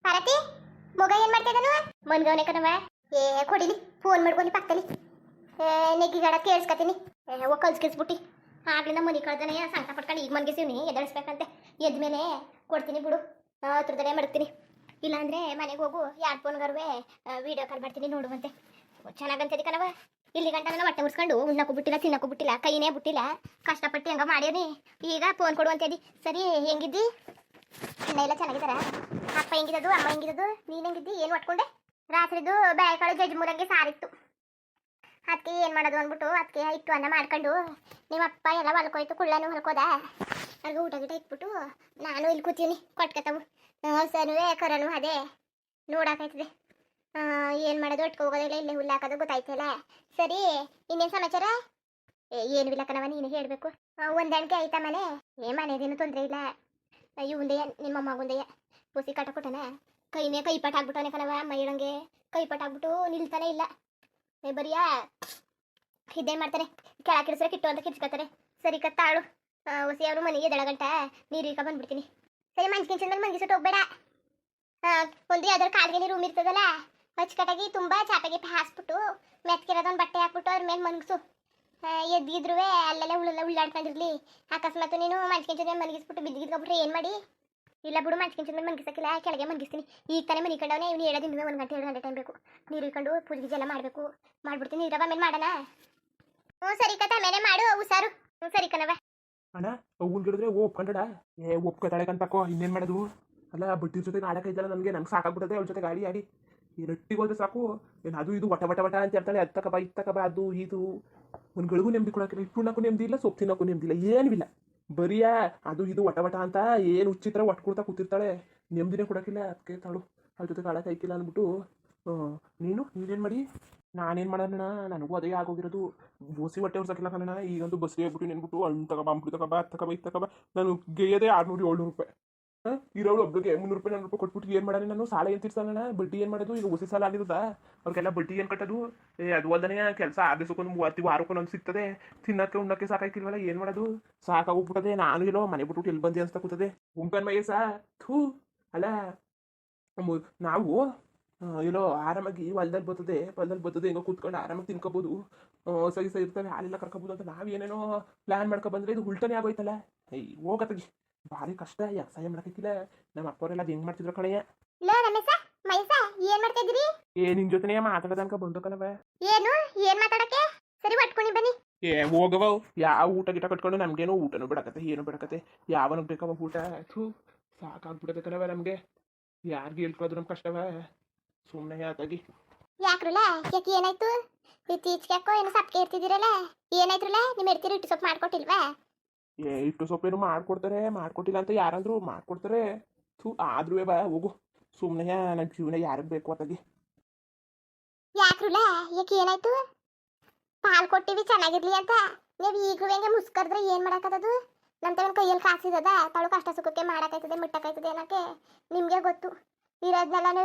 ಪಾರತಿ ಮಗ ಏನ್ ಮಾಡ್ತಾ ಇದ್ದಾನು ಮನ್ಗವನೆ ಕಣವ ಏ ಕೊಡಿಲಿ ಫೋನ್ ಮಾಡ್ಕೊಂಡು ಪಕ್ಕದಲ್ಲಿ ನೆಗ್ಗಿಗಾಡ ಕೇಳಿಸ್ಕತೀನಿ ಕಲ್ಸ್ಕಿಸ್ಬಿಟ್ಟು ಆಗ್ಲಿಂದ ಮನಿ ಕಳ್ದನೆ ಸಂಕಟ ಪಟ್ಕೊಂಡು ಈಗ ಮನ್ಗಿಸಿವ್ನಿ ಎದಳಿಸ್ಬೇಕಂತೆ ಎದ್ಮೇಲೆ ಕೊಡ್ತೀನಿ ಬಿಡು ಹತ್ರದಲ್ಲೇ ಮಾಡ್ತೀನಿ ಇಲ್ಲಾಂದ್ರೆ ಮನೆಗೆ ಹೋಗು ಯಾರ್ ಫೋನ್ಗಾರುವೆ ವಿಡಿಯೋ ಕಾಲ್ ಮಾಡ್ತೀನಿ ನೋಡುವಂತೆ ಚೆನ್ನಾಗಂತದಿ ಕಣವ ಇಲ್ಲಿ ಗಂಟ ನನ್ನ ಹೊಟ್ಟೆ ಉರ್ಸ್ಕೊಂಡು ಉಣ್ಣಕ್ಕೂ ಬಿಟ್ಟಿಲ್ಲ ತಿನ್ನಕ್ಕೂ ಬಿಟ್ಟಿಲ್ಲ ಕೈನೇ ಬಿಟ್ಟಿಲ್ಲ ಕಷ್ಟಪಟ್ಟು ಹೆಂಗ ಮಾಡ್ಯಾನಿ ಈಗ ಫೋನ್ ಕೊಡುವಂತದಿ ಸರಿ ಹೆಂಗಿದ್ದಿ ಅಣ್ಣ ಎಲ್ಲ ಚೆನ್ನಾಗಿದ್ದಾರ ಅಪ್ಪ ಹೆಂಗಿದ್ದು ಅಮ್ಮ ಹೆಂಗಿದ್ದು ನೀನು ಹೆಂಗಿದ್ದಿ ಏನು ಒಟ್ಕೊಂಡೆ ರಾತ್ರಿದು ಬೇಳೆಕಾಳು ಜಜ್ಜಿ ಮೂಲಂಗಿ ಸಾರಿತ್ತು ಅದಕ್ಕೆ ಏನು ಮಾಡೋದು ಅಂದ್ಬಿಟ್ಟು ಅದಕ್ಕೆ ಇಟ್ಟು ಅನ್ನ ಮಾಡ್ಕೊಂಡು ನಿಮ್ಮ ಅಪ್ಪ ಎಲ್ಲ ಹೊಲ್ಕೋಯ್ತು ಕುಳ್ಳನು ಹೊಲ್ಕೋದ ಅವ್ರಿಗೆ ಊಟ ಗಿಟ ಇಟ್ಬಿಟ್ಟು ನಾನು ಇಲ್ಲಿ ಕೂತೀನಿ ಕೊಟ್ಕತ್ತವು ಸನುವೆ ಕರನು ಅದೇ ನೋಡಾಕೈತದೆ ಏನು ಮಾಡೋದು ಒಟ್ಕೊ ಹೋಗೋದಿಲ್ಲ ಇಲ್ಲೇ ಹುಲ್ಲು ಹಾಕೋದು ಗೊತ್ತಾಯ್ತಲ್ಲ ಸರಿ ಇನ್ನೇನು ಸಮಾಚಾರ ಏನು ಇಲ್ಲ ಕಣವ ನೀನು ಹೇಳಬೇಕು ಹೊಂದಾಣಿಕೆ ಆಯ್ತಾ ಮನೆ ಮನೆದೇನು ತೊಂದರೆ ಇಲ್ಲ ಇವಂದೆಯ ನಿಮ್ಮ ಮಗುಂದೆಯ ಪೂಸಿ ಕಾಟ ಕೊಟ್ಟನ ಕೈನೇ ಕೈಪಟ್ ಹಾಕ್ಬಿಟ್ಟವನೆ ಕಣವ ಮೈಳಂಗೆ ಕೈಪಟ್ ಹಾಕ್ಬಿಟ್ಟು ನಿಲ್ತಾನೆ ಇಲ್ಲ ಬರಿಯಾ ಇದೇ ಮಾಡ್ತಾರೆ ಕೆಳಕಿಡಿಸ್ರೆ ಕಿಟ್ಟು ಅಂತ ಕಿರ್ಚ್ಕೊತಾರೆ ಸರಿ ಕತ್ತಾಳು ಹೊಸಿ ಅವರು ಮನೆಗೆ ಎದಳಗಂಟ ನೀರು ಬಂದ್ಬಿಡ್ತೀನಿ ಸರಿ ಮಂಚ್ಕಿಂಚದ ಮೇಲೆ ಮಂಗಿಸೋಟ್ಟು ಹೋಗ್ಬೇಡ ಒಂದು ಯಾವ್ದಾರು ಕಾಲ್ಗೆ ರೂಮ್ ಇರ್ತದಲ್ಲ ಅಚ್ಚುಕಟ್ಟಾಗಿ ತುಂಬ ಚಾಪೆಗೆ ಹಾಸ್ಬಿಟ್ಟು ಮೆತ್ಕಿರೋದೊಂದು ಬಟ್ಟೆ ಹಾಕ್ಬಿಟ್ಟು ಅವ್ರ ಮೇಲೆ ಮನ್ಗಿಸು ಎದ್ದಿದ್ರು ಅಲ್ಲೆಲ್ಲ ಉಳ್ಳಾಡ್ಕೊಂಡಿರ್ಲಿ ಅಕಸ್ಮಾತ್ ನೀನು ಮಂಚ್ಕಿಂಚದ ಮೇಲೆ ಮಲಗಿಸ್ಬಿಟ್ಟು ಬಿದ್ದಿದ್ಕೊಬಿಟ್ರೆ ಏನು ಮಾಡಿ ಇಲ್ಲ ಬಿಡು ಮಂಚ್ಕಿಂಚದ ಮೇಲೆ ಮಲಗಿಸಕ್ಕಿಲ್ಲ ಕೆಳಗೆ ಮಲಗಿಸ್ತೀನಿ ಈಗ ತಾನೇ ಮನೆ ಕಂಡವನೇ ಇವ್ನು ಹೇಳೋದ್ರಿಂದ 1 ಗಂಟೆ 2 ಗಂಟೆ ಟೈಮ್ ಬೇಕು ನೀರು ಇಟ್ಕೊಂಡು ಪೂಜೆ ಎಲ್ಲ ಮಾಡಬೇಕು ಮಾಡ್ಬಿಡ್ತೀನಿ ನೀರವ ಮೇಲೆ ಮಾಡೋಣ ಹ್ಞೂ ಸರಿ ಕಥ ಮೇಲೆ ಮಾಡು ಹುಷಾರು ಹ್ಞೂ ಸರಿ ಕಣವ ಅಣ್ಣ ಅವ್ನು ಗಿಡಿದ್ರೆ ಒಪ್ಕೊಂಡ ಒಪ್ಕೊತಾಳೆ ಕಣ್ತಕೋ ಇನ್ನೇನು ಮಾಡೋದು ಅಲ್ಲ ಬಡ್ಡಿ ಜೊತೆಗೆ ಆಡೋಕೈತಲ್ಲ ನಂಗೆ ಸಾಕಾಗ್ಬಿಟ್ಟದೆ ಅವ್ರ ಜೊತೆ ಗಾಡಿ ಆಡಿ ಈ ರಟ್ಟಿಗೆ ಹೋದ್ರೆ ಸಾಕು ಏನು ಅದು ಇದು ವಟ ಅಂತ ಹೇಳ್ತಾಳೆ ಅದು ತಕಬ ಇದು ತಕಬ ಅದು ಇದು ಒಂದು ಗಳಿಗೂ ನೆಮ್ಮದಿ ಕೊಡೋಕಿಲ್ಲ ಇಟ್ಟುಣ್ಣಕ್ಕೂ ನೆಮ್ಮದಿ ಇಲ್ಲ ಸೊಪ್ಪು ತಿನ್ನೋಕ್ಕೂ ನೆಮ್ಮದಿ ಇಲ್ಲ ಏನೂ ಇಲ್ಲ ಬರೀಯಾ ಅದು ಇದು ವಟ ಅಂತ ಏನು ಉಚ್ಚಿತ್ರ ಒಟ್ಕೊಡ್ತಾ ಕೂತಿರ್ತಾಳೆ ನೆಮ್ಮದಿನೇ ಕೊಡೋಕಿಲ್ಲ ಅದಕ್ಕೆ ತಾಳು ಅವ್ರ ಜೊತೆಗೆ ಆಡೋಕೈಕಿಲ್ಲ ಅಂದ್ಬಿಟ್ಟು ನೀನೇನು ಮಾಡಿ ನಾನೇನು ಮಾಡೋಣ ನನಗೂ ಅದೇ ಆಗೋಗಿರೋದು ಬೋಸಿ ಹೊಟ್ಟೆ ಹೊರ್ಸಕ್ಕಿಲ್ಲ ಕಣ ಈಗಂತೂ ಬಸ್ಗೆ ಹೋಗ್ಬಿಟ್ಟು ನೆನ್ಬಿಟ್ಟು ಹಣ್ಣು ತಗೊಬ ಅಂಬ್ಬಿಟ್ಟು ತಗೊಬ ಅದು ತಗೊಬ ಇದು ತಗೊಬ ನಾನು ಗೆಯ್ಯದೆ 600-700 ರೂಪಾಯಿ ಇರೋಳು ಒಬ್ಬರಿಗೆ 300 ರೂಪಾಯಿ 400 ರೂಪಾಯಿ ಕೊಟ್ಬಿಟ್ಟು ಏನು ಮಾಡೋಣ ನಾನು ಸಾಲ ಏನು ತೀರ್ಸೋಣ ಬಡ್ಡಿ ಏನು ಮಾಡೋದು ಈಗ ಹೊಸ ಸಾಲ ಆಗಿರೋದಾ ಅವ್ರಿಗೆಲ್ಲ ಬಡ್ಡಿ ಏನು ಕಟ್ಟೋದು ಅದು ಅಲ್ಲದೇ ಕೆಲಸ ಆದೇಶಕ್ಕೊಂದು 30 ವಾರಕ್ಕೊಂದು ಒಂದು ಸಿಗ್ತದೆ ತಿನ್ನೋಕ್ಕೆ ಉಣ್ಣಕ್ಕೆ ಸಾಕಾಯ್ತಿಲ್ವಲ್ಲ ಏನು ಮಾಡೋದು ಸಾಕಾಗೋಗ್ಬಿಟ್ಟದೆ ನಾನು ಇಲ್ಲೋ ಮನೆ ಬಿಟ್ಬಿಟ್ಟು ಎಲ್ಲಿ ಬಂದೆ ಅನ್ಸ್ತಾ ಕೂತದೆ ಉಂಕನ್ ಮಯ್ಯ ಥೂ ಅಲ್ಲ ನಾವು ಎಲ್ಲೋ ಆರಾಮಾಗಿ ಹೊಲದಲ್ಲಿ ಬರ್ತದೆ ಹೆಂಗೋ ಕೂತ್ಕೊಂಡು ಆರಾಮಾಗಿ ತಿನ್ಕೋಬೋದು ಸರಿ ಇರ್ತವೆ ಹಾಲೆಲ್ಲ ಕರ್ಕೋಬೋದು ಅಂತ ನಾವು ಏನೇನೋ ಪ್ಲ್ಯಾನ್ ಮಾಡ್ಕೊಬಂದ್ರೆ ಇದು ಉಲ್ಟನೇ ಆಗೋಯ್ತಲ್ಲ ಹೋಗತ್ತಾಗಿ ಭಾರಿ ಕಷ್ಟ ವ್ಯವಸಾಯ ಮಾಡಕ್ಕಿಲ್ಲ ನಮ್ಮ ಅಪ್ಪವರೆಲ್ಲ ಅದು ಹೆಂಗ್ ಮಾಡ್ತಿದ್ರು ಕಣಯ್ಯ ನಿನ್ ಜೊತೆನೇ ಮಾತಾಡೋದ ಅನ್ಕ ಬಂದು ಕಣವ ಏನ್ ಮಾತಾಡಕ್ಕೆ ಸರಿ ಒಟ್ಕೊಂಡು ಬನ್ನಿ ಹೋಗವ ಯಾವ ಊಟ ಗಿಟ ಕಟ್ಕೊಂಡು ನಮ್ಗೇನು ಊಟನೂ ಬಿಡಕತ್ತೆ ಏನು ಬಿಡಕತ್ತೆ ಯಾವನಿಗೆ ಬೇಕವ ಊಟ ಸಾಕಾಗ್ಬಿಡತ್ತೆ ಕಣವ ನಮ್ಗೆ ಯಾರಿಗೆ ಹೇಳ್ಕೊಳ್ಳೋದು ನಮ್ ಕಷ್ಟವ ಸುಮ್ಮನೆ ಯಾಕಾಗಿ ಯಾಕ್ರಲ್ಲ ಯಾಕೆ ಏನಾಯ್ತು ಇತ್ತೀಚೆಗೆ ಯಾಕೋ ಏನು ಸಪ್ಕೆ ಇರ್ತಿದ್ದೀರಲ್ಲ ಏನಾಯ್ತ್ರಲ್ಲ ನಿಮ್ಮ ಇರ್ತೀರಿ ಇಟ್ಟು ಸೊಪ್ಪು ಮಾಡ್ಕೊಟ್ಟಿಲ್ವಾ ಇಟ್ಟು ಸೊಪ್ಪೇನು ಮಾಡ್ಕೊಟ್ಟಿಲ್ಲ ಅಂತ ಯಾರಂದ್ರು ಮಾಡ್ಕೊಡ್ತಾರೆ ಆದ್ರೂ ಬಾ ಹೋಗು ಸುಮ್ಮನೆ ನನ್ನ ಜೀವನ ಯಾರಿಗೆ ಬೇಕು ಅತ್ತಾಗಿ ಯಾಕ್ರಲ್ಲ ಯಾಕೆ ಏನಾಯ್ತು ಪಾಲ್ ಕೊಟ್ಟಿವಿ ಚೆನ್ನಾಗಿರ್ಲಿ ಅಂತ ನೀವು ಈಗಲೂ ಹೆಂಗೆ ಮುಸ್ಕರ್ದ್ರೆ ಏನು ಮಾಡೋಕ್ಕದು ನಮ್ಮ ಕೈಯಲ್ಲಿ ಕಾಸಿದದ ತಳು ಕಷ್ಟ ಸುಖಕ್ಕೆ ಮಾಡೋಕ್ಕಾಯ್ತದೆ ಮುಟ್ಟಕ್ಕಾಯ್ತದೆ ಅನ್ನೋಕ್ಕೆ ನಿಮಗೆ ಗೊತ್ತು ಇರೋದ್ನೆಲ್ಲನೂ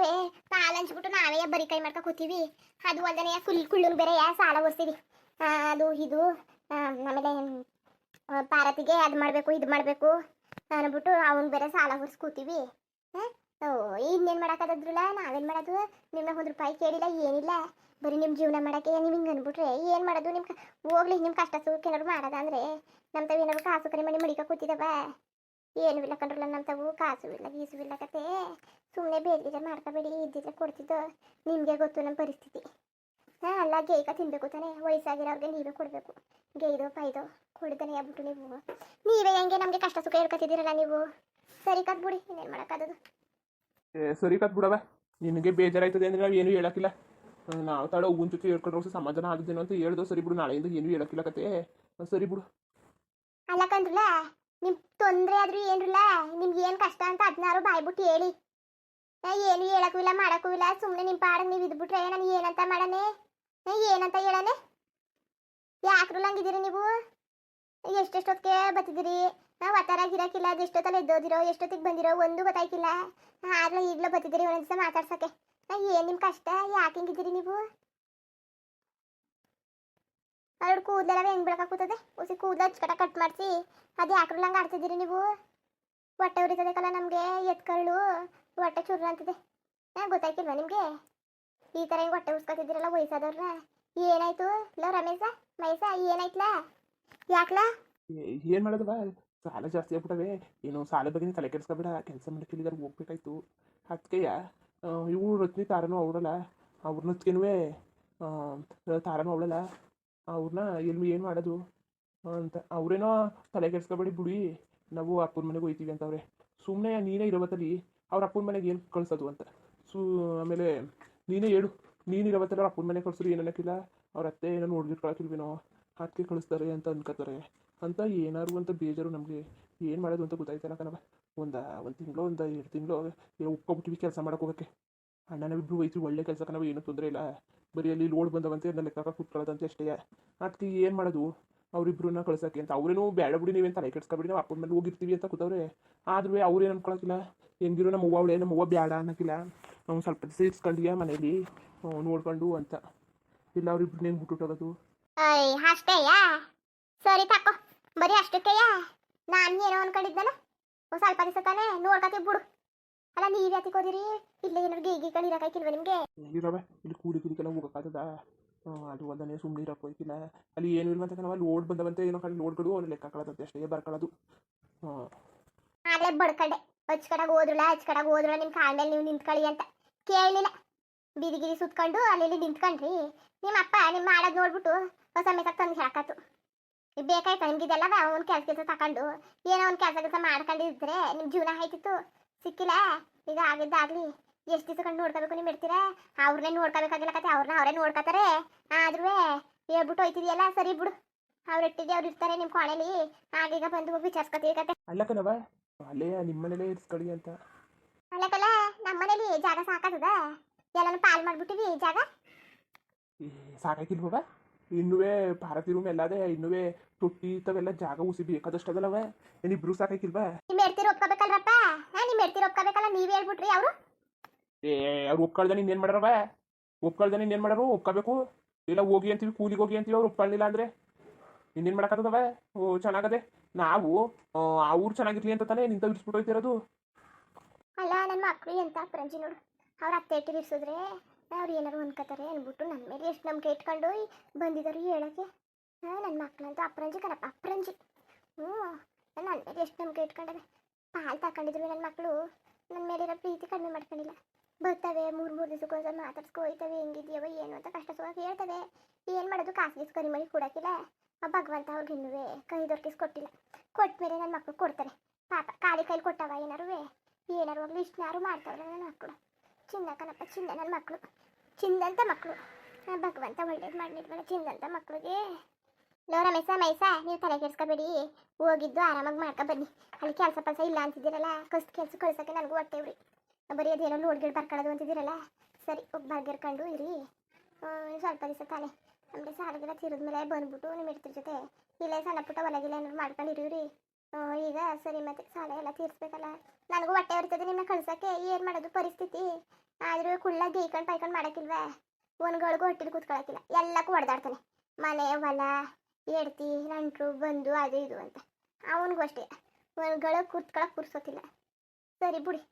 ಕಾಲು ಹಂಚ್ಬಿಟ್ಟು ನಾವೇ ಬರೀ ಕೈ ಮಾಡ್ಕೊ ಕೂತೀವಿ ಅದು ಅಲ್ಲದೆ ಫುಲ್ ಕುಳ್ಳನ್ ಬೇರೆ ಸಾಲ ಒರ್ಸ್ತೀವಿ ಅದು ಇದು ಆಮೇಲೆ ಪಾರತಿಗೆ ಅದು ಮಾಡಬೇಕು ಇದು ಮಾಡಬೇಕು ಅಂದ್ಬಿಟ್ಟು ಅವ್ನು ಬೇರೆ ಸಾಲ ಹೊರ್ಸಿ ಕೂತೀವಿ ಇನ್ನೇನು ಮಾಡೋಕ್ಕಾದ್ರಲ್ಲ ನಾವೇನು ಮಾಡೋದು ನಿಮ್ಮನ್ನ 1 ರೂಪಾಯಿ ಕೇಳಿಲ್ಲ ಏನಿಲ್ಲ ಬರೀ ನಿಮ್ಮ ಜೀವನ ಮಾಡೋಕ್ಕೆ ನೀವು ಹಿಂಗೆ ಅಂದ್ಬಿಟ್ರೆ ಏನು ಮಾಡೋದು ನಿಮ್ಗೆ ಹೋಗ್ಲಿ ನಿಮ್ಮ ಕಷ್ಟ ಸುಖಕ್ಕೆ ಏನಾದ್ರು ಮಾಡೋದ ಅಂದರೆ ನಮ್ಮ ತಾವು ಏನಾದ್ರು ಕಾಸು ಕರಿ ಮಾಡಿ ಮಡಿಕ ಕೂತಿದವ ಏನೂ ಇಲ್ಲ ಕಂಡ್ರಲ್ಲ ನಮ್ಮ ತಾವು ಕಾಸು ಇಲ್ಲ ಗೀಸು ಇಲ್ಲ ಕತೆ ಸುಮ್ಮನೆ ಬೇರೆ ಮಾಡ್ಕೋಬೇಡಿ ಇದ್ದಿದ್ರೆ ಕೊಡ್ತಿದ್ದೋ ನಿಮಗೆ ಗೊತ್ತು ನಮ್ಮ ಪರಿಸ್ಥಿತಿ ಅಲ್ಲ ಗೇಯ್ಕ ತಿನ್ನಬೇಕು ತಾನೆ ವಯಸ್ಸಾಗಿರೋರಿಗೆ ನೀವೇ ಕೊಡಬೇಕು ಗೇಯ್ದೋ ಪೈದೋ ಕೊಡ್ತಾನೆ ಆಗ್ಬಿಟ್ಟು ನೀವೇ ಹೆಂಗೆ ನಮಗೆ ಕಷ್ಟ ಸುಖ ಹೇಳ್ಕೊತಿದ್ದೀರಲ್ಲ ನೀವು ಸರಿ ಕಟ್ಬಿಡಿ ಇನ್ನೇನು ಮಾಡೋಕ್ಕಾದದು ಸರಿ ಕತ್ ಬಿಡವ ನಿನಗೆ ಬೇಜಾರಾಯ್ತದೆ ಅಂದರೆ ನಾವು ಏನೂ ಹೇಳಕ್ಕಿಲ್ಲ ನಾವು ತಾಡೋ ಹೂವಿನ ಜೊತೆ ಹೇಳ್ಕೊಂಡ್ರೆ ಸಮಾಧಾನ ಆಗಿದ್ದೇನೋ ಅಂತ ಹೇಳ್ದೋ ಸರಿ ಬಿಡು ನಾಳೆಯಿಂದ ಏನೂ ಹೇಳಕ್ಕಿಲ್ಲ ಕತೆ ಸರಿ ಬಿಡು ಅಲ್ಲ ಕಂದ್ರಲ್ಲ ನಿಮ್ ತೊಂದರೆ ಆದ್ರೂ ಏನ್ರಲ್ಲ ನಿಮ್ಗೆ ಏನು ಕಷ್ಟ ಅಂತ ಅದನ್ನಾರು ಬಾಯ್ಬಿಟ್ಟು ಹೇಳಿ ಏನು ಹೇಳಕ್ಕೂ ಇಲ್ಲ ಮಾಡೋಕ್ಕೂ ಇಲ್ಲ ಸುಮ್ಮನೆ ನಿಮ್ಮ ಪಾಡಕ್ಕೆ ನೀವು ಇದ್ಬಿಟ್ರೆ ನಾನು ಏನಂತ ಮಾಡನೆ ಏನಂತ ಹೇಳನೆ ಯಾಕ್ರಲ್ಲ ಹಂಗಿದ್ದೀರಿ ನೀವು ಎಷ್ಟೆಷ್ಟೊತ್ತಿಗೆ ಬತ್ತಿದ್ದೀರಿ ನಾವು ಒಟ್ಟಾರಾಗಿರೋಕ್ಕಿಲ್ಲ ಅದು ಎಷ್ಟೊತ್ತಲ್ಲಿ ಎದ್ದೋದಿರೋ ಎಷ್ಟೊತ್ತಿಗೆ ಬಂದಿರೋ ಒಂದು ಗೊತ್ತಾಯ್ಕಿಲ್ಲ ಆಗ್ಲೂ ಈಗಲೂ ಬತ್ತಿದ್ದೀರಿ ಒಂದೊಂದು ದಿವಸ ಮಾತಾಡ್ಸೋಕ್ಕೆ ಏನು ನಿಮ್ಮ ಕಷ್ಟ ಯಾಕೆ ಹಿಂಗಿದ್ದೀರಿ ನೀವು ಅವ್ರು ಕೂದಲೆಲ್ಲ ಹೆಂಗೆ ಬೆಳಕ ಕೂತದೆ ಹೊಸಿ ಕೂದಲು ಹಚ್ಕಟ ಕಟ್ ಮಾಡಿಸಿ ಅದು ಯಾಕ್ರಲ್ಲ ಹಂಗೆ ಆಡ್ತಿದ್ದೀರಿ ನೀವು ಹೊಟ್ಟೆ ಉರಿತದಕ್ಕಲ್ಲ ನಮಗೆ ಎತ್ಕಳ್ಳು ಹೊಟ್ಟೆ ಚುರ್ರ ಅಂತಿದೆ. ಗೊತ್ತಾಯ್ತಿಲ್ವಾ ನಿಮಗೆ? ಈ ಥರ ಹಿಂಗೆ ಹೊಟ್ಟೆ ಉಸ್ಕೊತಿದ್ದೀರಲ್ಲ ವಯಸ್ಸಾದವ್ರನ್ನ. ಏನಾಯ್ತು ಇಲ್ಲ ರಮೇಶ ಮೈಸ, ಏನಾಯ್ತಲ್ಲ? ಯಾಕ್ಲಾ? ಏನು ಮಾಡೋದವ, ಸಾಲ ಜಾಸ್ತಿ ಆಗ್ಬಿಟ್ಟವೆ. ಏನು ಸಾಲ ಬಗ್ಗೆ ತಲೆ ಕೆಡಿಸ್ಕೊಬೇಡ, ಕೆಲಸ ಮಾಡಕ್ಕಿಲ್ಲಿಗಾರ ಹೋಗ್ಬೇಕಾಯ್ತು. ಅದಕ್ಕೆಯ ಇವು ರತ್ನಿ ತಾರನೂ ಅವಳಲ್ಲ, ಅವ್ರನ್ನ ಹಚ್ಕೆನೂ ತಾರನೂ ಅವಳಲ್ಲ, ಅವ್ರನ್ನ ಎಲ್ಲಿ ಏನು ಮಾಡೋದು ಅಂತ ಅವರೇನೋ ತಲೆ ಕೆಡಿಸ್ಕೊಬೇಡಿ ಬಿಡಿ, ನಾವು ಅಪ್ಪನ ಮನೆಗೆ ಹೋಯ್ತೀವಿ ಅಂತವ್ರೆ. ಸುಮ್ಮನೆ ನೀನೇ ಇರೋವತ್ತಲ್ಲಿ ಅವ್ರ ಅಪ್ಪನ ಮನೆಗೆ ಏನು ಕಳ್ಸೋದು ಅಂತ. ಆಮೇಲೆ ನೀನೇ ಹೇಳು, ನೀನು ಇರೋವತ್ತಲ್ಲ ಅಪ್ಪನ ಮನೆಗೆ ಕಳ್ಸೋರು ಏನು ಅನ್ನೋಕ್ಕಿಲ್ಲ, ಅವ್ರ ಅತ್ತೆ ಏನೋ ನೋಡ್ಗಿಟ್ಕೊಳಕಿಲ್ವೇನೋ ಅದಕ್ಕೆ ಕಳಿಸ್ತಾರೆ ಅಂತ ಅನ್ಕೋತಾರೆ ಅಂತ ಏನಾರು ಅಂತ ಬೇಜಾರು ನಮಗೆ. ಏನು ಮಾಡೋದು ಅಂತ ಗೊತ್ತಾಯ್ತಲ್ಲ ಕಣವ. ಒಂದು ತಿಂಗಳು ಒಂದು 2 ತಿಂಗಳು ಒಪ್ಕೊಬಿಟ್ಟಿವಿ ಕೆಲಸ ಮಾಡೋಕೆ ಹೋಗೋಕ್ಕೆ. ಅಣ್ಣನವಿಬ್ರು ಹೋಯ್ತು, ಒಳ್ಳೆ ಕೆಲಸ ಕಣವ, ಏನೂ ತೊಂದರೆ ಇಲ್ಲ. ಬರೀ ಅಲ್ಲಿ ಲೋಡ್ ಬಂದವಂತೆ ಅದನ್ನ ಲೆಕ್ಕ ಕೂತ್ಕೊಳ್ಳೋದಂತೆ ಅಷ್ಟೇ. ಅದಕ್ಕೆ ಏನು ಮಾಡೋದು ಅವರಿಬ್ರನ್ನ ಕಳ್ಸೋಕ್ಕೆ ಅಂತ. ಅವ್ರೇನೂ ಬೇಡ ಬಿಡಿ, ನೀವೇನು ತಲೆ ಕೆಡ್ಸ್ಕೊಬಿಡಿ, ನಾವು ಅಪ್ಪನ ಮೇಲೆ ಹೋಗಿರ್ತೀವಿ ಅಂತ ಕೂತವ್ರೆ. ಆದ್ರೂ ಅವ್ರೇನು ಅನ್ಕೊಳಕಿಲ್ಲ, ಹೆಂಗಿರೋ ನಮ್ಮ ಅವ್ವ ಅವಳೆ, ನಮ್ಮ ಅವ್ವ ಬೇಡ ಅನ್ನೋಕ್ಕಿಲ್ಲ, ನಾವು ಸ್ವಲ್ಪ ದಿವಸ ಇರ್ಸ್ಕೊಂಡಿಯ ಮನೇಲಿ ನೋಡ್ಕೊಂಡು ಅಂತ. ಇಲ್ಲ ಅವ್ರಿಬ್ರನ್ನ ಹೆಂಗೆ ಬಿಟ್ಟುಟ್ಟೋಗೋದು? ಅಷ್ಟೇಯಾ? ಸರಿ ತಕೋ, ಬರೀ ಅಷ್ಟಕ್ಕೆಯಾ? ನಾನು ಏನೋ ಅನ್ಕೊಂಡಿದ್ದಲ್ಲ, ಒಂದು ಸ್ವಲ್ಪ ದಿವಸ ತಾನೇ ನೋಡ್ಕೊತೀವಿ ಬಿಡು. ಅಲ್ಲ ನೀವು ಯಾತಿಗೆ ಹೋದಿರಿ? ಇಲ್ಲೇ ಏನಾರು ಗೀಗಳು ಇರೋಕಾಯ್ಕಿಲ್ವ ನಿಮಗೆ? ಇರವ ಇಲ್ಲಿ ಕೂಲಿಗೆಲ್ಲ ಹೋಗೋಕ್ಕಾಗದ? ಅದು ಒಂದನೇ ಸುಮ್ಮನೆ ಇರೋಕೆ ಹೋಯ್ತಿಲ್ಲ. ಅಲ್ಲಿ ಏನು ಇಲ್ಲ ಅಂತ ನಾವು ಲೋಡ್ ಬಂದವಂತೆ, ಏನೋ ಕಡೆ ಲೋಡ್ಗಳು ಅವ್ರು ಲೆಕ್ಕ ಹಾಕೊಳ್ಳೋದಂತೆ ಅಷ್ಟೇ, ಬರ್ಕೊಳ್ಳೋದು. ಆಗಲೇ ಬಡ್ಕಂಡೆ, ಹಚ್ಕಡಾಗ ಹೋದ್ರಲ್ಲ ನಿಮ್ಮ ಕಾಲ ಮೇಲೆ ನೀವು ನಿಂತ್ಕೊಳ್ಳಿ ಅಂತ ಕೇಳಲಿಲ್ಲ. ಬೀದಿಗಿರಿ ಸುತ್ಕೊಂಡು ಅಲ್ಲಿ ನಿಂತ್ಕೊಂಡ್ರಿ. ನಿಮ್ಮ ಅಪ್ಪ ನಿಮ್ಮ ಮಾಡೋದು ನೋಡ್ಬಿಟ್ಟು ಹೊಸ ಮೇಸಕ್ಕೆ ತಂದು ಹಾಕತ್ತು. ಈಗ ಬೇಕಾಯ್ತು ನಿಮ್ಗಿದೆಲ್ಲ ಒಂದು ಕೆಲಸ ತಗೊಂಡು ಏನೋ ಒಂದು ಕೆಲಸ ಮಾಡ್ಕೊಂಡಿದ್ರೆ ನಿಮ್ಮ ಜೀವನ ಆಯ್ತಿತ್ತು. ಸಿಕ್ಕಿಲ್ಲ, ಈಗ ಆಗಿದ್ದಾಗಲಿ ಎಷ್ಟು ದಿವಸ ಕಂಡು ನೋಡ್ಕೋಬೇಕು ನೀವು ಇರ್ತೀರಾ? ಅವ್ರನ್ನೇ ನೋಡ್ಕೋಬೇಕಾಗಿಲ್ಲ ಕತೆ, ಅವ್ರನ್ನ ಅವರೇ ನೋಡ್ಕೋತಾರೆ. ಆದ್ರೂ ಹೇಳ್ಬಿಟ್ಟು ಹೋಯ್ತಿದೆಯಲ್ಲ, ಸರಿ ಬಿಡು. ಅವ್ರೊಟ್ಟಿಗೆ ಅವ್ರು ಇರ್ತಾರೆ ನಿಮ್ಮ ಕೋಣೆಲಿ, ಆಗೀಗ ಬಂದು ವಿಚಾರಿಸ್ಕೊತೀವಿ ಕತೆ. ಅಲ್ಲ ಕಣವ, ಅಲ್ಲೇ ನಿಮ್ಮ ಮನೇಲೇ ಇರ್ಸ್ಕೊಳ್ಳಿ ಅಂತ. ಅಲ್ಲಕಲ್ಲ, ನಮ್ಮ ಮನೇಲಿ ಜಾಗ ಸಾಕಾಗದ, ಎಲ್ಲಾನು ಪಾಲ್ ಮಾಡ್ಬಿಟ್ಟಿವಿ ಜಾಗ. ಸಾಕಾಗಿಲ್ವವ? ಇನ್ನುವೇ ಭಾರತೀಯ ರೂಮ್ ಎಲ್ಲಾದೆ, ಇನ್ನುವೇ ತೊಟ್ಟಿ ತವೆಲ್ಲ ಜಾಗ ಉಸಿ ಬೇಕಾದಷ್ಟದಲ್ಲವ. ಏನಿಬ್ರು ಸಾಕಾಗಿಲ್ವಾ? ನಿಮ್ಮ ಹೆಡ್ತೀರು ಒಪ್ಕೋಬೇಕಲ್ರಪ್ಪ, ನಿಮ್ಮ ಹೆಡ್ತೀರು ಒಪ್ಕೋಬೇಕಲ್ಲ, ನೀವೇ ಹೇಳ್ಬಿಟ್ರಿ. ಅವರು ಅವ್ರು ಒಪ್ಕೊಳ್ದೆ ಇನ್ನೇನು ಮಾಡ್ರವ? ಒಪ್ಕೊಳ್ದೆ ಇನ್ನೇನು ಮಾಡೋರು? ಒಪ್ಕೋಬೇಕು. ಇಲ್ಲ ಹೋಗಿ ಅಂತೀವಿ, ಕೂಲಿಗೆ ಹೋಗಿ ಅಂತೀವಿ, ಅವ್ರು ಒಪ್ಕೊಳ್ಳಿಲ್ಲ ಅಂದರೆ ಇನ್ನೇನು ಮಾಡೋಕ್ಕಾಗದವ? ಚೆನ್ನಾಗದೆ ನಾವು ಅವ್ರು ಚೆನ್ನಾಗಿರ್ಲಿ ಅಂತ ತಾನೇ ನಿಂತ ಇರಿಸ್ಬಿಟ್ಟು ಹೋಯ್ತಿರೋದು. ಅಲ್ಲ ನನ್ನ ಮಕ್ಕಳು ಎಂತ ಅಪ್ರಂಜಿ ನೋಡು, ಅವ್ರ ಅತ್ತೆ ಇಟ್ಟು ಇರಿಸಿದ್ರೆ ಅವ್ರು ಏನಾರು ಅನ್ಕೋತಾರೆ ಅಂದ್ಬಿಟ್ಟು ನನ್ನ ಮೇಲೆ ಎಷ್ಟು ನಂಬಿಕೆ ಇಟ್ಕೊಂಡು ಬಂದಿದ್ದಾರೆ ಹೇಳೋಕ್ಕೆ. ನನ್ನ ಮಕ್ಕಳಂತೂ ಅಪ್ರಂಜಿ ಕಣಪ್ಪ, ಅಪ್ರಂಜಿ. ನನ್ನ ಮೇಲೆ ಎಷ್ಟು ನಂಬಿಕೆ ಇಟ್ಕೊಂಡವೆ. ಪಾಲು ತಗೊಂಡಿದ್ರು ನನ್ನ ಮಕ್ಕಳು, ನನ್ನ ಮೇಲಿರೋ ಪ್ರೀತಿ ಕಡಿಮೆ ಮಾಡ್ಕೊಂಡಿಲ್ಲ. ಬರ್ತವೆ 3 ದಿವಸಕ್ಕೊಂದ್ಸಲ ಮಾತಾಡ್ಸ್ಕೊ ಹೋಯ್ತವೆ, ಹೆಂಗಿದ್ಯವ ಏನು ಅಂತ ಕಷ್ಟ ಸುಖ ಹೇಳ್ತವೆ. ಏನು ಮಾಡೋದು, ಕಾಸು ಕರಿ ಮಾಡಿ ಕೊಡೋಕ್ಕಿಲ್ಲ. ಆ ಭಗವಂತ ಅವ್ರಿಗೆ ಇನ್ನೂ ಕೈ ದೊರಕಿಸಿ ಕೊಟ್ಟಿಲ್ಲ. ಕೊಟ್ಟ ನನ್ನ ಮಕ್ಕಳು ಕೊಡ್ತಾರೆ ಪಾಪ. ಖಾಲಿ ಕೈಲಿ ಕೊಟ್ಟವ ಏನಾರು ಹೋಗ್ಲಿ ಇಷ್ಟನಾರು ಮಾಡ್ತಾವ್ರೆ ನನ್ನ ಮಕ್ಕಳು. ಚಿನ್ನ ಕಣಪ್ಪ, ಚಿನ್ನ ನನ್ನ ಮಕ್ಕಳು, ಚಿನ್ನಂತ ಮಕ್ಕಳು. ಭಗವಂತ ಒಳ್ಳೇದು ಮಾಡಿದ್ವಲ್ಲ ಚಿನ್ನಂತ ಮಕ್ಕಳಿಗೆ. ಲೋ ರಮೇಶ ಮೈಸ, ನೀವು ತಲೆ ಕೆಡ್ಸ್ಕೊಬೇಡಿ, ಹೋಗಿದ್ದು ಆರಾಮಾಗಿ ಮಾಡ್ಕೊ ಬನ್ನಿ. ಅಲ್ಲಿ ಕೆಲಸ ಇಲ್ಲ ಅಂತಿದ್ದೀರಲ್ಲ, ಕೆಲಸ ಕಳ್ಸೋಕ್ಕೆ ನನಗೂ ಹೊಟ್ಟೆವ್ರಿ. ಬರೀ ಅದೇನೋ ಲೋಡ್ಗಳು ಬರ್ಕೊಳ್ಳೋದು ಅಂತಿದ್ದೀರಲ್ಲ, ಸರಿ ಒಬ್ಬ ಬರ್ಗಿರ್ಕೊಂಡು ಇರಿ. ಸ್ವಲ್ಪ ದಿವಸ ತಾನೆ ನಮಗೆ ಸಾಲಗೆಲ್ಲ ತೀರಿದ್ಮೇಲೆ ಬಂದ್ಬಿಟ್ಟು ನಿಮ್ಮ ಇಡ್ತಿರ ಜೊತೆ ಇಲ್ಲೇ ಸಣ್ಣ ಪುಟ್ಟ ಹೊಲಗಿಲ್ಲ ಏನಾದ್ರು ಮಾಡ್ಕೊಂಡು ಇರೀರಿ. ಈಗ ಸರಿ ಮತ್ತೆ ಸಾಲ ಎಲ್ಲ ತೀರಿಸ್ಬೇಕಲ್ಲ. ನನಗೂ ಹೊಟ್ಟೆ ಹೊರಿತದೆ ನಿಮ್ಮನ್ನ ಕಳ್ಸೋಕ್ಕೆ, ಏನು ಮಾಡೋದು ಪರಿಸ್ಥಿತಿ. ಆದರೂ ಕುಳ್ಳ ಗೇಯ್ಕೊಂಡು ಪೈಕೊಂಡು ಮಾಡೋಕ್ಕಿಲ್ವೇ? ಒಂದ್ಗಳಿಗೂ ಹೊಟ್ಟಿಲಿ ಕೂತ್ಕೊಳ್ಳೋಕ್ಕಿಲ್ಲ, ಎಲ್ಲಕ್ಕೂ ಹೊಡೆದಾಡ್ತಾನೆ. ಮನೆ ಹೊಲ ಎಡ್ತಿ ನಂಟರು ಬಂದು ಅದು ಇದು ಅಂತ. ಅವನಿಗೂ ಅಷ್ಟೇ ಒಂದ್ಗಳು ಕೂತ್ಕೊಳ್ಳೋಕೆ ಕೂರ್ಸೋತಿಲ್ಲ. ಸರಿ ಬಿಡಿ,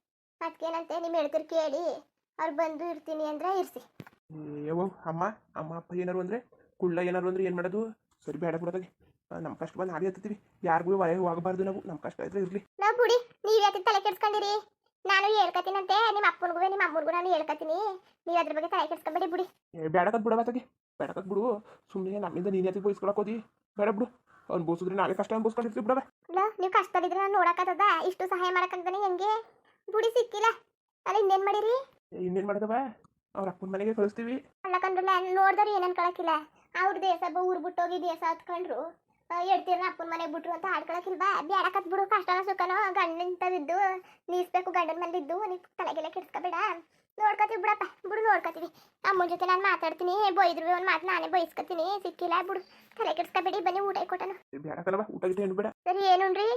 ಅದಕ್ಕೇನಂತೆ ನಿಮ್ಮ ಹೇಳ್ತಿರು ಕೇಳಿ ಅವ್ರು ಬಂದು ಇರ್ತೀನಿ ಅಂದರೆ ಇರಿಸಿ. ಯಾವ ಅಮ್ಮ ಅಪ್ಪ ಏನಾರು ಅಂದರೆ ಕುಳ್ಳ ಏನಾರು ಅಂದರೆ ಏನು ಮಾಡೋದು? ಸರಿ ಬೇಡ ಬಿಡೋದಾಗೆ, ನಮ್ಮ ಕಷ್ಟ ಬಂದು ಹಾಗೆ ಹತ್ತೀವಿ, ಯಾರಿಗೂ ಹೊರಗೆ ಹೋಗಬಾರ್ದು. ನಾವು ನಮ್ಮ ಕಷ್ಟ ಇದ್ರೆ ಇರಲಿ. ನಾವು ಬಿಡಿ, ನೀವು ಯಾಕೆ ತಲೆ ಕೆಡ್ಸ್ಕೊಂಡಿರಿ? ನಾನು ಹೇಳ್ಕತ್ತೀನಂತೆ ನಿಮ್ಮ ಅಪ್ಪನಿಗೂ ನಿಮ್ಮ ಅಮ್ಮನಿಗೂ ನಾನು ಹೇಳ್ಕತ್ತೀನಿ. ನೀವು ಅದ್ರ ಬಗ್ಗೆ ತಲೆ ಕೆಡ್ಸ್ಕೊಬೇಡಿ ಬಿಡಿ. ಬೇಡಕತ್ ಬಿಡಬಾತಾಗೆ, ಬೇಡಕತ್ ಬಿಡು. ಸುಮ್ಮನೆ ನಮ್ಮಿಂದ ನೀನು ಯಾತಿಗೆ ಬಯಸ್ಕೊಳಕ್ಕೆ ಹೋದಿ? ಬೇಡ ಬಿಡು, ಅನ್ಬೋಸಿದ್ರೆ ನಾವೇ ಕಷ್ಟ ಅನ್ಬೋಸ್ಕೊಂಡಿರ್ತೀವಿ ಬಿಡವ. ನೀವು ಕಷ್ಟದಲ್ಲಿದ್ರೆ ನಾನು ನೋಡೋಕ್ಕಾಗದ? ಇಷ್ಟು ಸಹಾಯ ಮಾಡೋಕ್ಕಾಗ್ದಾನೆ ಹೆಂಗೆ? ಬಿಡಿ ಸಿಕ್ಕಿಲ್ಲ ಅಲ್ಲ, ಇನ್ನೇನು ಮಾಡಿರಿ? ಇನ್ನೇನು ಮಾಡೋದವ? ಅವ್ರ ಅಪ್ಪನ ಮನೆಗೆ ಕಳಿಸ್ತೀವಿ. ಅಲ್ಲ ಕಂಡ್ರಲ್ಲ, ನೋಡಿದ್ರೆ ಏನು ಅನ್ಕೊಳಕ್ಕಿಲ್ಲ. ಅವ್ರ ದೇಶ ಊರು ಬಿಟ್ಟೋಗಿ ದೇಶ ಹತ್ಕೊಂಡ್ರು, ಎಡ್ತೀರ ಅಪ್ಪನ ಮನೆಗೆ ಬಿಟ್ರು ಅಂತ ಆಡ್ಕೊಳಕ್ಕಿಲ್ವಾ? ಬೇಡಕತ್ ಬಿಡು, ಕಷ್ಟನ ಸುಖನೋ ಗಂಡಂತವಿದ್ದು ನೀಸ್ಬೇಕು, ಗಂಡನ ಮೇಲೆ ಇದ್ದು ನೀವು ತಲೆಗೆಲ್ಲ ಕೆಡ್ಸ್ಕೊಬೇಡ. ನೋಡ್ಕೊತೀವಿ ಬಿಡಪ್ಪ, ಬಿಡು ನೋಡ್ಕೊತೀವಿ. ಅಮ್ಮನ ಜೊತೆ ನಾನು ಮಾತಾಡ್ತೀನಿ, ಬೈದ್ರು ಒಂದು ಮಾತು ನಾನೇ ಬೈಸ್ಕೊತೀನಿ. ಸಿಕ್ಕಿಲ್ಲ ಬಿಡು, ತಲೆ ಕೆಡ್ಸ್ಕೊಬೇಡಿ. ಬನ್ನಿ ಊಟ ಕೊಟ್ಟನು. ಬೇಡ ಕಣವ, ಊಟ ಗಿಟ್ಟ ಏನು ಬೇಡ. ಸರಿ ಏನುಣ್ರಿ?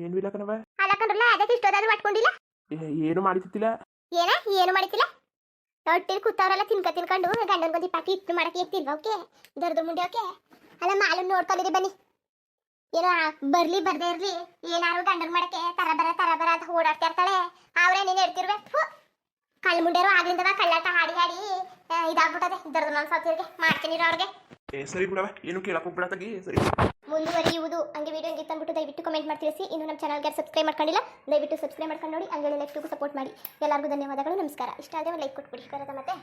ಏನು ಇಲ್ಲ ಕಣವ. ಅಲ್ಲ ಕಂಡ್ರಲ್ಲ, ಅದಕ್ಕೆ ಇಷ್ಟೊಂದು ಮಾಡ್ಕೊಂಡಿಲ್ಲ. ಏನು ಮಾಡಿತಿಲ್ಲ. ಏನು ಮಾಡಿತಿಲ್ಲ? ಹೊಟ್ಟೆಲಿ ಕೂತವ್ರೆಲ್ಲ ತಿನ್ಕೊಂಡು ಗಂಡನ್ಗೊಂದು ಪಾಟಿ ಇಟ್ಟು ಮಾಡಕ್ಕೆ ಇರ್ತಿಲ್ವ? ಓಕೆ ದರ್ದು ಮುಂಡೆ ಓಕೆ. ಅಲ್ಲ ಮಾಲು ನೋಡ್ಕೊಂಡಿರಿ ಬನ್ನಿ. ಏನೋ ಬರ್ಲಿ ಬರ್ದೇ ಇರ್ಲಿ ಏನಾರು ಗಂಡನ್ ಮಾಡಕ್ಕೆ ತರ ಬರ ಅಂತ ಓಡಾಡ್ತಾ ಇರ್ತಾಳೆ. ಅವ್ರೇ ನೀನ್ ಹೇಳ್ತಿರ್ಬೇಕು ಕಳ್ಳ ಮುಂಡೆರು ಆಗ್ಲಿಂದ ಕಳ್ಳಾಟ ಹಾಡಿ ಹಾಡಿ ಇದಾಗ್ಬಿಟ್ಟದೆ ದರ್ದ ಮನ್ಸಾತಿರ್ಗೆ ಮಾಡ್ತೀನಿರೋ ಅವ್ರಿಗೆ. ಸರಿ ಬಿಡವ, ಏನು ಕೇಳಕ್ ಹೋಗ್ಬಿಡ ತಗಿ. ಸರಿ ಮುಂದುವರಿಯುವುದು. ಹಂಗೆ ವಿಡಿಯೋ ಹೆಂಗಿತ್ತು ಅಂದ್ಬಿಟ್ಟು ದಯವಿಟ್ಟು ಕಮೆಂಟ್ ಮಾಡಿ ತಿಳಿಸಿ. ಇನ್ನು ನಮ್ಮ ಚಾನಲ್ಗೆ ಸಬ್ಸ್ಕ್ರೈಬ್ ಮಾಡ್ಕೊಂಡಿಲ್ಲ ದಯವಿಟ್ಟು ಸಬ್ಸ್ಕ್ರೈಬ್ ಮಾಡ್ಕೊಂಡು ನೋಡಿ. ಹಂಗೆ ಲೈಕ್ ಸಪೋರ್ಟ್ ಮಾಡಿ. ಎಲ್ಲರಿಗೂ ಧನ್ಯವಾದಗಳು, ನಮಸ್ಕಾರ. ಇಷ್ಟ ಆದರೆ ಒಂದು ಲೈಕ್ ಕೊಟ್ಬಿಡಿ. ಕರೆದ ಮತ್ತೆ